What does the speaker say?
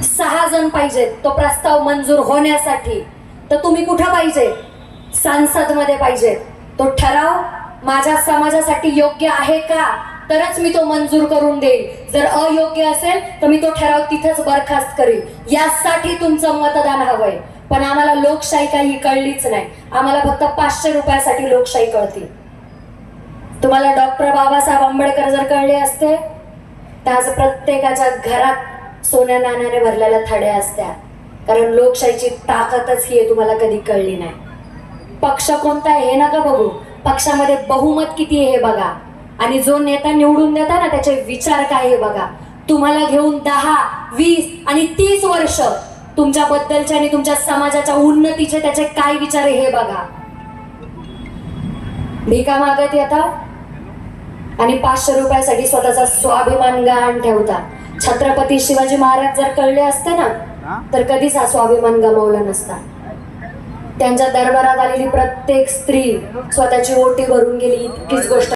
6 जण पाहिजेत तो प्रस्ताव मंजूर होण्यासाठी, तर तुम्ही कुठं पाहिजे? संसद मध्ये पाहिजे. तो ठराव माझ्या समाजासाठी योग्य आहे का, तरच मी तो मंजूर करून देईल. जर अयोग्य असेल तर मी तो ठराव तिथंच बरखास्त करीन. यासाठी तुमचं मतदान हवंय. पण आम्हाला लोकशाही काही कळलीच नाही. आम्हाला फक्त 500 रुपयासाठी लोकशाही कळती. तुम्हाला डॉक्टर बाबासाहेब आंबेडकर जर कळले असते तर आज प्रत्येकाच्या घरात सोन्या नाण्याने भरलेल्या थड्या असत्या. कारण लोकशाहीची ताकदच ही आहे, तुम्हाला कधी कळली नाही. पक्ष कोणता आहे हे नका बघू, पक्षामध्ये बहुमत किती आहे हे बघा. आणि जो नेता निवडून देता ना त्याचे विचार काय हे बघा. तुम्हाला घेऊन 10, 20 आणि 30 वर्ष तुमच्याबद्दलचे आणि तुमच्या समाजाच्या उन्नतीचे त्याचे काय विचार आहे हे बघा. भिका मागत येता आणि 500 रुपयासाठी स्वतःचा स्वाभिमान गहाण ठेवता. छत्रपती शिवाजी महाराज जर कळले असते ना तर कधीच हा स्वाभिमान गमावला नसता. त्यांच्या दरबारात आलेली प्रत्येक स्त्री स्वतःची ओटी भरून गेली, इतकीच गोष्ट